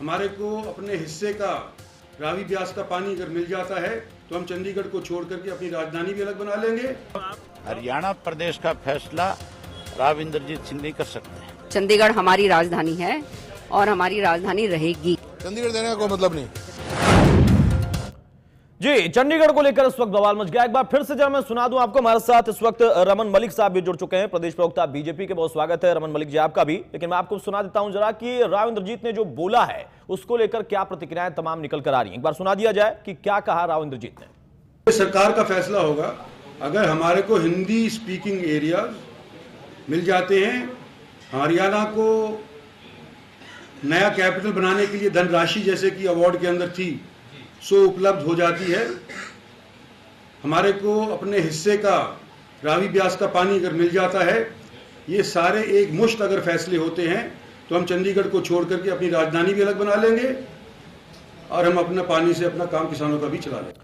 हमारे को अपने हिस्से का रावी ब्यास का पानी अगर मिल जाता है तो हम चंडीगढ़ को छोड़ करके अपनी राजधानी भी अलग बना लेंगे। हरियाणा प्रदेश का फैसला राव इंद्रजीत सिंह नहीं कर सकते। चंडीगढ़ हमारी राजधानी है और हमारी राजधानी रहेगी। चंडीगढ़ देने का कोई मतलब नहीं। जी, चंडीगढ़ को लेकर इस वक्त बवाल मच गया। एक बार फिर से जब मैं सुना दूं आपको, हमारे साथ इस वक्त रमन मलिक साहब भी जुड़ चुके हैं, प्रदेश प्रवक्ता बीजेपी के। बहुत स्वागत है रमन मलिक जी आपका भी। लेकिन मैं आपको सुना देता हूं जरा कि राव इंद्रजीत ने जो बोला है उसको लेकर क्या प्रतिक्रियाएं तमाम निकल कर आ रही हैं। एक बार सुना दिया जाए कि क्या कहा राव इंद्रजीत ने। सरकार का फैसला होगा, अगर हमारे को हिंदी स्पीकिंग एरिया मिल जाते हैं, हरियाणा को नया कैपिटल बनाने के लिए धनराशि जैसे कि अवार्ड के अंदर थी सो उपलब्ध हो जाती है, हमारे को अपने हिस्से का रावी ब्यास का पानी अगर मिल जाता है, ये सारे एक मुश्त अगर फैसले होते हैं तो हम चंडीगढ़ को छोड़ करके अपनी राजधानी भी अलग बना लेंगे और हम अपना पानी से अपना काम किसानों का भी चला लेंगे।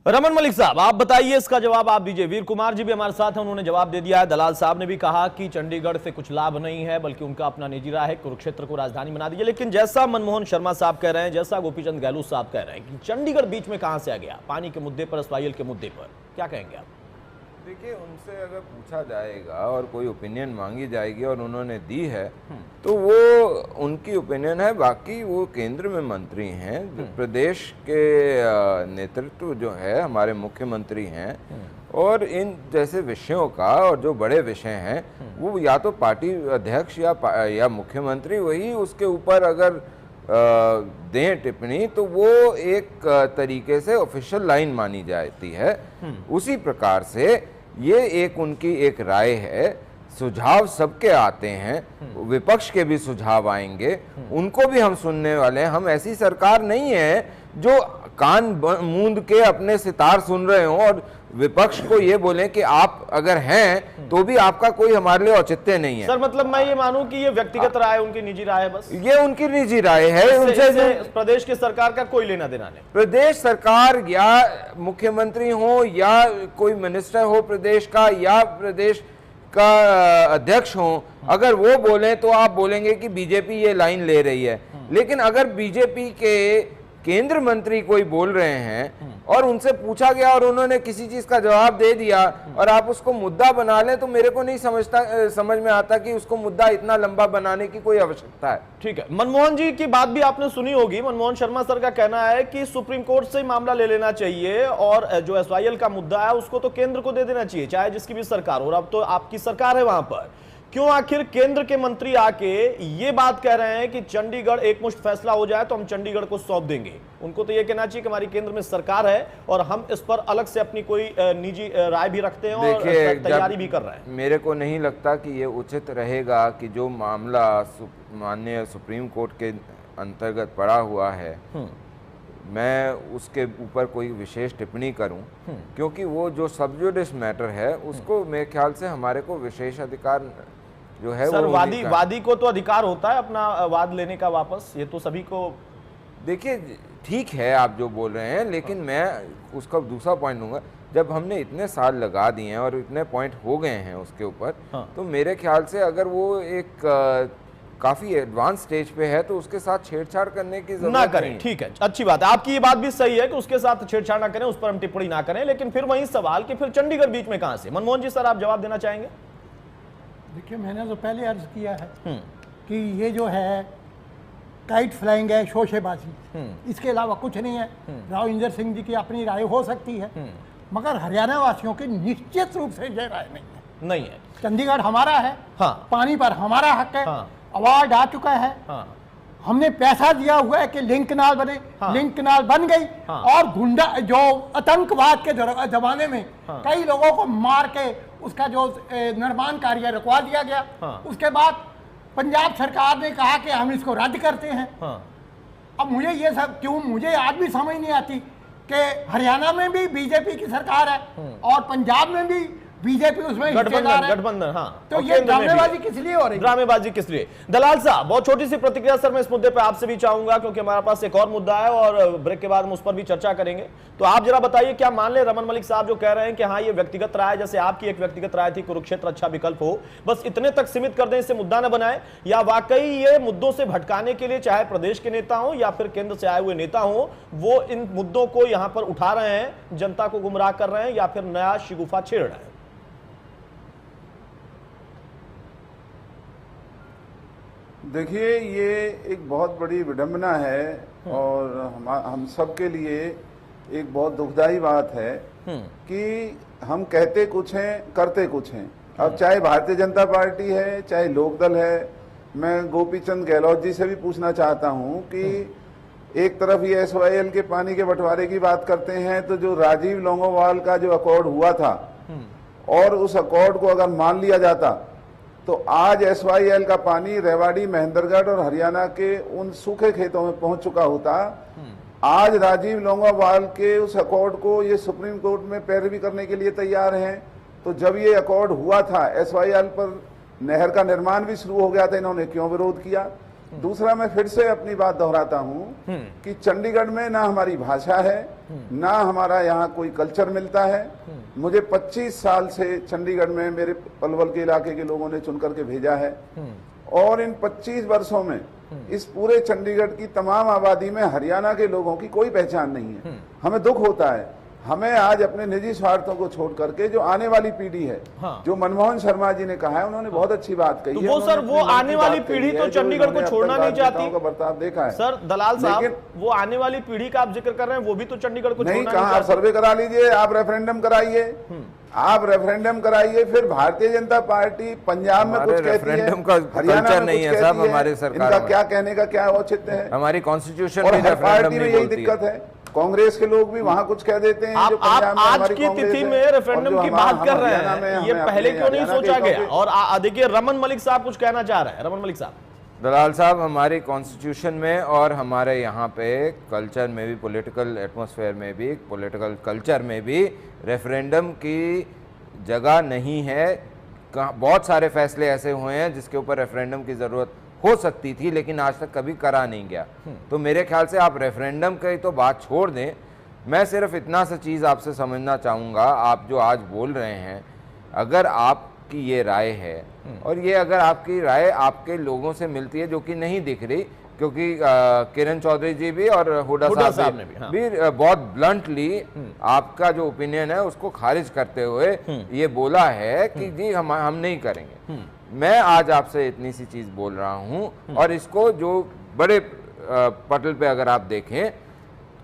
रमन मलिक साहब, आप बताइए, इसका जवाब आप दीजिए। वीर कुमार जी भी हमारे साथ हैं, उन्होंने जवाब दे दिया है। दलाल साहब ने भी कहा कि चंडीगढ़ से कुछ लाभ नहीं है, बल्कि उनका अपना निजी राय है, कुरुक्षेत्र को राजधानी बना दीजिए। लेकिन जैसा मनमोहन शर्मा साहब कह रहे हैं, जैसा गोपीचंद गहलोत साहब कह रहे हैं कि चंडीगढ़ बीच में कहां से आ गया, पानी के मुद्दे पर, SYL के मुद्दे पर, क्या कहेंगे आप? देखिए, उनसे अगर पूछा जाएगा और कोई ओपिनियन मांगी जाएगी और उन्होंने दी है तो वो उनकी ओपिनियन है। बाकी वो केंद्र में मंत्री हैं, प्रदेश के नेतृत्व जो है हमारे मुख्यमंत्री हैं, और इन जैसे विषयों का और जो बड़े विषय हैं वो या तो पार्टी अध्यक्ष या मुख्यमंत्री वही उसके ऊपर अगर दें टिप्पणी तो वो एक तरीके से ऑफिशियल लाइन मानी जाती है। उसी प्रकार से ये एक उनकी एक राय है। सुझाव सबके आते हैं, विपक्ष के भी सुझाव आएंगे, उनको भी हम सुनने वाले हैं। हम ऐसी सरकार नहीं है जो कान मूंद के अपने सितार सुन रहे हों और विपक्ष को ये बोलें कि आप अगर हैं तो भी आपका कोई हमारे लिए औचित्य नहीं है। सर, मतलब मैं ये मानूं कि ये व्यक्तिगत राय, उनकी निजी राय है, बस ये उनकी निजी राय है। उनसे प्रदेश की सरकार का कोई लेना देना नहीं। प्रदेश सरकार या मुख्यमंत्री हो या कोई मिनिस्टर हो प्रदेश का या प्रदेश का अध्यक्ष हो, अगर वो बोले तो आप बोलेंगे कि बीजेपी ये लाइन ले रही है। लेकिन अगर बीजेपी के केंद्र मंत्री कोई बोल रहे हैं और उनसे पूछा गया और उन्होंने किसी चीज का जवाब दे दिया और आप उसको मुद्दा बना लें, तो मेरे को नहीं समझ में आता कि उसको मुद्दा इतना लंबा बनाने की कोई आवश्यकता है। ठीक है, मनमोहन जी की बात भी आपने सुनी होगी। मनमोहन शर्मा सर का कहना है कि सुप्रीम कोर्ट से मामला ले लेना चाहिए और जो SYL का मुद्दा है उसको तो केंद्र को दे देना चाहिए, चाहे जिसकी भी सरकार हो। अब तो आपकी सरकार है वहां पर, क्यों आखिर केंद्र के मंत्री आके ये बात कह रहे हैं कि चंडीगढ़ एकमुश्त फैसला हो जाए तो हम चंडीगढ़ को सौंप देंगे? उनको तो ये कहना चाहिए कि हमारी केंद्र में सरकार है और हम इस पर अलग से अपनी कोई निजी राय भी रखते हैं और तैयारी भी कर रहे हैं। मेरे को नहीं लगता कि ये उचित रहेगा कि जो मामला माननीय सुप्रीम कोर्ट के अंतर्गत पड़ा हुआ है मैं उसके ऊपर कोई विशेष टिप्पणी करूं, क्योंकि वो जो सब जुडिस मैटर है उसको मेरे ख्याल से हमारे को विशेष अधिकार जो है सर, वो वादी को तो अधिकार होता है अपना वाद लेने का वापस, ये तो सभी को। देखिए, ठीक है आप जो बोल रहे हैं, लेकिन मैं उसका दूसरा पॉइंट लूंगा। जब हमने इतने साल लगा दिए हैं और इतने पॉइंट हो गए हैं उसके ऊपर, तो मेरे ख्याल से अगर वो एक काफी एडवांस स्टेज पे है तो उसके साथ छेड़छाड़ करने की जरूरत ना करें। ठीक है, अच्छी बात है, आपकी ये बात भी सही है कि उसके साथ छेड़छाड़ ना करें, उस पर हम टिप्पणी ना करें। लेकिन फिर वही सवाल कि फिर चंडीगढ़ बीच में कहां से? मनमोहन जी सर, आप जवाब देना चाहेंगे? देखिए, मैंने तो पहले अर्ज किया है कि ये जो है काइट फ्लाइंग है, शोशेबाजी, इसके अलावा कुछ नहीं है। राव इंदर सिंह जी की अपनी राय हो सकती है, मगर हरियाणा वासियों की निश्चित रूप से यह राय नहीं है। चंडीगढ़ हमारा है, पानी पर हमारा हक है, अवार्ड आ चुका है, हमने पैसा दिया हुआ है कि लिंक नाल बने, लिंक नाल बन गई, और गुंडा जो आतंकवाद के जमाने में कई लोगों को मार के उसका जो निर्माण कार्य रुकवा दिया गया। उसके बाद पंजाब सरकार ने कहा कि हम इसको रद्द करते हैं। अब मुझे ये सब क्यों, मुझे आज भी समझ नहीं आती कि हरियाणा में भी बीजेपी की सरकार है और पंजाब में भी बीजेपी उसमें हिस्सेदार है। गठबंधन, हाँ। तो और ये केंद्र में भी है। ड्रामेबाजी किस लिए हो रही है? ड्रामेबाजी किस लिए? दलाल साहब, बहुत छोटी सी प्रतिक्रिया सर मैं इस मुद्दे पे आपसे भी चाहूंगा, क्योंकि हमारे पास एक और मुद्दा है और ब्रेक के बाद हम उस पर भी चर्चा करेंगे। तो आप जरा बताइए, क्या मान ले रमन मलिक साहब जो कह रहे हैं कि हाँ ये व्यक्तिगत राय, जैसे आपकी एक व्यक्तिगत राय थी कुरुक्षेत्र अच्छा विकल्प हो, बस इतने तक सीमित कर दें, इससे मुद्दा न बनाए, या वाकई ये मुद्दों से भटकाने के लिए चाहे प्रदेश के नेता हो या फिर केंद्र से आए हुए नेता हो, वो इन मुद्दों को यहां पर उठा रहे हैं, जनता को गुमराह कर रहे हैं, या फिर नया शिगुफा छेड़ रहे हैं? देखिए, ये एक बहुत बड़ी विडंबना है और हम सब के लिए एक बहुत दुखदाई बात है कि हम कहते कुछ हैं, करते कुछ हैं। अब चाहे भारतीय जनता पार्टी है, चाहे लोकदल है, मैं गोपीचंद गहलोत जी से भी पूछना चाहता हूं कि एक तरफ ये SYL के पानी के बंटवारे की बात करते हैं, तो जो राजीव लोंगोवाल का जो अकॉर्ड हुआ था और उस अकॉर्ड को अगर मान लिया जाता तो आज SYL का पानी रेवाड़ी, महेंद्रगढ़ और हरियाणा के उन सूखे खेतों में पहुंच चुका होता। आज राजीव लोंगोवाल के उस अकॉर्ड को ये सुप्रीम कोर्ट में पैरवी करने के लिए तैयार हैं। तो जब ये अकॉर्ड हुआ था, SYL पर नहर का निर्माण भी शुरू हो गया था, इन्होंने क्यों विरोध किया? दूसरा, मैं फिर से अपनी बात दोहराता हूं कि चंडीगढ़ में ना हमारी भाषा है, ना हमारा यहाँ कोई कल्चर मिलता है। मुझे 25 साल से चंडीगढ़ में मेरे पलवल के इलाके के लोगों ने चुन करके भेजा है और इन 25 वर्षों में इस पूरे चंडीगढ़ की तमाम आबादी में हरियाणा के लोगों की कोई पहचान नहीं है। हमें दुख होता है। हमें आज अपने निजी स्वार्थों को छोड़ करके जो आने वाली पीढ़ी है, जो मनमोहन शर्मा जी ने कहा है, उन्होंने बहुत अच्छी बात कही है। वो सर, वो आने वाली पीढ़ी तो चंडीगढ़ को छोड़ना नहीं चाहती का बर्ताव देखा है। सर दलाल साहब, वो आने वाली पीढ़ी का आप जिक्र कर रहे हैं, वो भी तो चंडीगढ़ को नहीं छोड़ना कहा। आप सर्वे करा लीजिए, आप रेफरेंडम कराइए, आप रेफरेंडम कराइए। फिर भारतीय जनता पार्टी पंजाब में कुछ कहती है, हरियाणा में कुछ कहती है। हमारे सरकार इनका क्या कहने का क्या औचित्य है? हमारी कॉन्स्टिट्यूशन और हर पार्टी में यही दिक्कत है। कांग्रेस के लोग भी वहां कुछ कह देते हैं। जो आप आज की तिथि में रेफरेंडम की बात कर रहे हैं, ये पहले क्यों नहीं सोचा गया? और देखिए, रमन मलिक साहब कुछ कहना चाह रहे हैं। रमन मलिक साहब। दलाल साहब, हमारी कॉन्स्टिट्यूशन में और हमारे यहाँ पे कल्चर में भी, पॉलिटिकल एटमॉस्फेयर में भी, पॉलिटिकल कल्चर में भी रेफरेंडम की जगह नहीं है। बहुत सारे फैसले ऐसे हुए हैं जिसके ऊपर रेफरेंडम की ज़रूरत हो सकती थी, लेकिन आज तक कभी करा नहीं गया। तो मेरे ख्याल से आप रेफरेंडम की तो बात छोड़ दें। मैं सिर्फ इतना सा चीज़ आपसे समझना चाहूँगा, आप जो आज बोल रहे हैं, अगर आपकी ये राय है और ये अगर आपकी राय आपके लोगों से मिलती है, जो कि नहीं दिख रही, क्योंकि किरण चौधरी जी भी और हुड्डा साहब ने भी बहुत ब्लंटली आपका जो ओपिनियन है उसको खारिज करते हुए ये बोला है कि जी हम नहीं करेंगे। मैं आज आपसे इतनी सी चीज बोल रहा हूं, और इसको जो बड़े पटल पे अगर आप देखें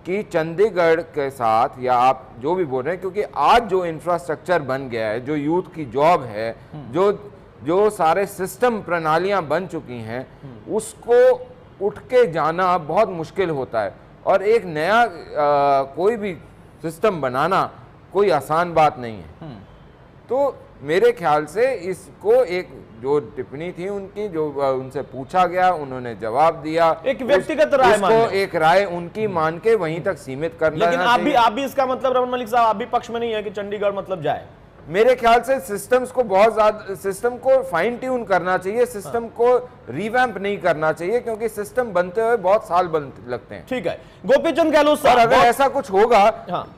कि चंडीगढ़ के साथ, या आप जो भी बोल रहे हैं, क्योंकि आज जो इंफ्रास्ट्रक्चर बन गया है, जो यूथ की जॉब है, जो सारे सिस्टम प्रणालियां बन चुकी हैं, उसको उठ के जाना बहुत मुश्किल होता है। और एक नया कोई भी सिस्टम बनाना कोई आसान बात नहीं है। तो मेरे ख्याल से इसको एक जो टिप्पणी थी उनकी, जो उनसे पूछा गया, उन्होंने जवाब दिया, एक व्यक्तिगत राय को एक राय उनकी मान के वहीं तक सीमित करना। लेकिन आप भी इसका मतलब, रमन मलिक साहब, आप भी पक्ष में नहीं है कि चंडीगढ़ मतलब जाए? मेरे ख्याल से सिस्टम्स को बहुत ज्यादा, सिस्टम को फाइन ट्यून करना चाहिए, सिस्टम को रिवैम्प नहीं करना चाहिए, क्योंकि सिस्टम बनते हुए बहुत साल लगते हैं। ठीक है, गोपीचंद गहलोत साहब, और अगर ऐसा कुछ होगा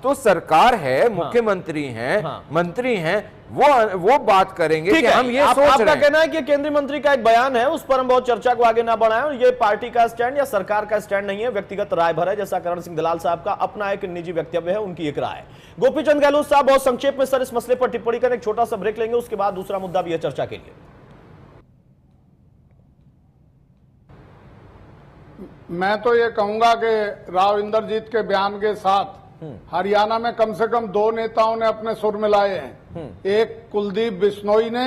तो सरकार है, मुख्यमंत्री हैं, मंत्री हैं, वो बात करेंगे कि हम ये सोच रहे हैं। आपका कहना है कि केंद्रीय मंत्री का एक बयान है, उस पर हम बहुत चर्चा को आगे ना बढ़ाएं, और ये पार्टी का स्टैंड या सरकार का स्टैंड नहीं है, व्यक्तिगत राय भर है, जैसा करण सिंह दलाल साहब का अपना एक निजी वक्तव्य है, उनकी एक राय। गोपीचंद गहलोत साहब, बहुत संक्षेप में सर इस मसले पर टिप्पणी करें, एक छोटा सा ब्रेक लेंगे, उसके बाद दूसरा मुद्दा भी है चर्चा के लिए। मैं तो ये कहूंगा कि राव इंद्रजीत के बयान के साथ हरियाणा में कम से कम 2 नेताओं ने अपने सुर मिलाए हैं, एक कुलदीप बिश्नोई ने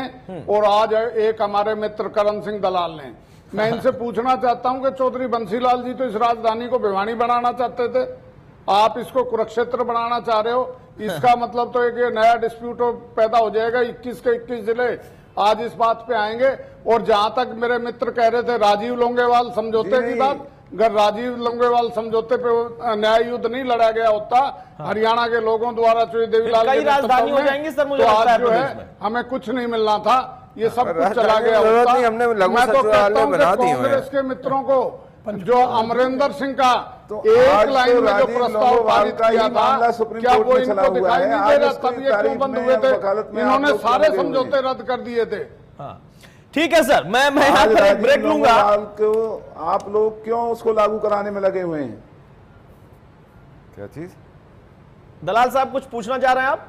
और आज एक हमारे मित्र करण सिंह दलाल ने। मैं इनसे पूछना चाहता हूं कि चौधरी बंसीलाल जी तो इस राजधानी को भिवानी बनाना चाहते थे, आप इसको कुरुक्षेत्र बनाना चाह रहे हो। इसका मतलब तो एक नया डिस्प्यूट पैदा हो जाएगा। 21 के 21 जिले आज इस बात पे आएंगे। और जहां तक मेरे मित्र कह रहे थे राजीव लोंगेवाल समझौते की बात, अगर राजीव लोंगेवाल समझौते पे न्याय युद्ध नहीं लड़ा गया होता हरियाणा के लोगों द्वारा चौधरी देवीलाल कई के राजधानी हो नेतृत्व में, जाएंगी सर, मुझे तो लगता है आज जो प्रदेश है में। हमें कुछ नहीं मिलना था, ये सब कुछ चला राजधानी गया की जरूरत होता। नहीं, हमने लघु मैं तो सचिवालय कहता हूं कि बना दिए हुए हैं। कांग्रेस के मित्रों को जो अमरिंदर सिंह का तो एक आज लाइन तो में जो राजीव प्रस्ताव लोंगोवाल पारित का ही किया मामला था, सुप्रीम क्या कोर्ट वो में चला इनको हुआ दिखाई है। नहीं आज दे रहा? उसकी तब ये क्यों तारीख बंद में हुए थे? वकालत में आप इन्होंने लोग सारे लगे हुए हैं। समझौते रद्द कर दिए थे। हाँ ठीक है सर, मैं यहाँ आज पर एक राजीव ब्रेक लूंगा। लोंगोवाल को आप लोग क्यों उसको लागू कराने में लगे हुए हैं? क्या चीज? दलाल साहब कुछ पूछना चाह रहे हैं आप?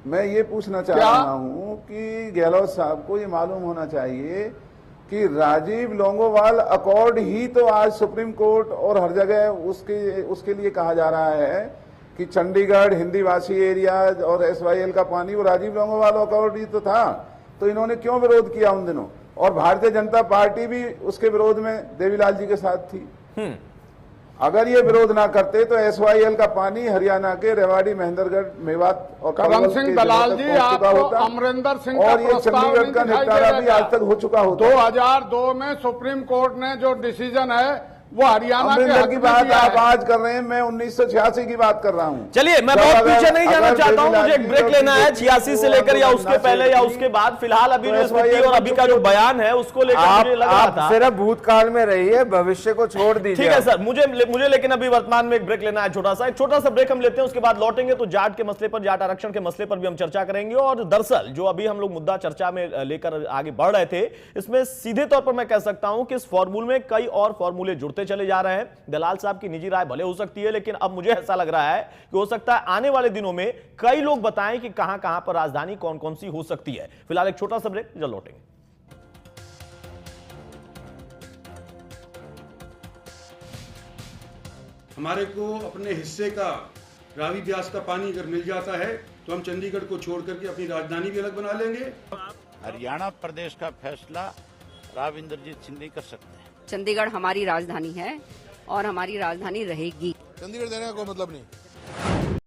मैं ये पूछना चाह क्या? रहा हूं कि गहलोत साहब को ये मालूम होना चाहिए कि राजीव लोंगोवाल अकॉर्ड ही तो आज सुप्रीम कोर्ट और हर जगह उसके लिए कहा जा रहा है कि चंडीगढ़ हिंदी भाषी एरिया और एसवाईएल का पानी वो राजीव लोंगोवाल अकॉर्ड ही तो था। तो इन्होंने क्यों विरोध किया उन दिनों? और भारतीय जनता पार्टी भी उसके विरोध में देवीलाल जी के साथ थी। अगर ये विरोध ना करते तो एसवाईएल का पानी हरियाणा के रेवाड़ी, महेंद्रगढ़, मेवात और करण पलवल सिंह के दलाल जिलों तक जी, पहुंच चुका आपको होता अमरिंदर सिंह का और ये प्रस्ताव चंडीगढ़ नहीं का दिखाई दे निपटारा रहा भी क्या? आज तक हो चुका होता। 2002 में सुप्रीम कोर्ट ने जो डिसीजन है वो हरियाणा के अमरिंदर हक की में बात दिया आप है। आज कर रहे हैं, मैं 1986 की बात कर रहा हूं। चलिए, मैं जब बहुत अगर- पीछे नहीं जाना अगर चाहता हूं, देवीलाल मुझे एक जी ब्रेक और लेना है बीजेपी 86 से को लेकर या आंदोलन उसके ना पहले या से उसके बाद। फिलहाल अभी तो जो स्थिति SYL और अभी का जो बयान है उसको लेकर मुझे लग रहा आप था। सिर्फ भूतकाल में रहिए, भविष्य को छोड़ दीजिए। ठीक है सर, मुझे लेकिन अभी वर्तमान में एक ब्रेक लेना है, एक छोटा सा ब्रेक हम लेते हैं। उसके बाद लौटेंगे तो जाट के मसले पर, जाट आरक्षण के मसले पर भी हम चर्चा करेंगे। और दरअसल जो अभी हम लोग मुद्दा चर्चा में लेकर आगे बढ़ रहे थे, इसमें सीधे तौर पर मैं कह सकता हूं कि इस फॉर्मूले में कई और फॉर्मूले जुड़ते चले जा रहे हैं। दलाल साहब की निजी राय भले हो सकती है, लेकिन अब मुझे ऐसा लग रहा है कि हो सकता है आने वाले दिनों में कई लोग बताएं कि कहां कहां पर राजधानी कौन कौन सी हो सकती है। फिलहाल एक छोटा सा ब्रेक, जल्द लौटेंगे। हमारे को अपने हिस्से का रावी ब्यास का पानी अगर मिल जाता है तो हम चंडीगढ़ को छोड़ करके अपनी राजधानी भी अलग बना लेंगे। हरियाणा प्रदेश का फैसला राव इंद्रजीत सिंह नहीं कर सकते। चंडीगढ़ हमारी राजधानी है और हमारी राजधानी रहेगी। चंडीगढ़ देने का कोई मतलब नहीं।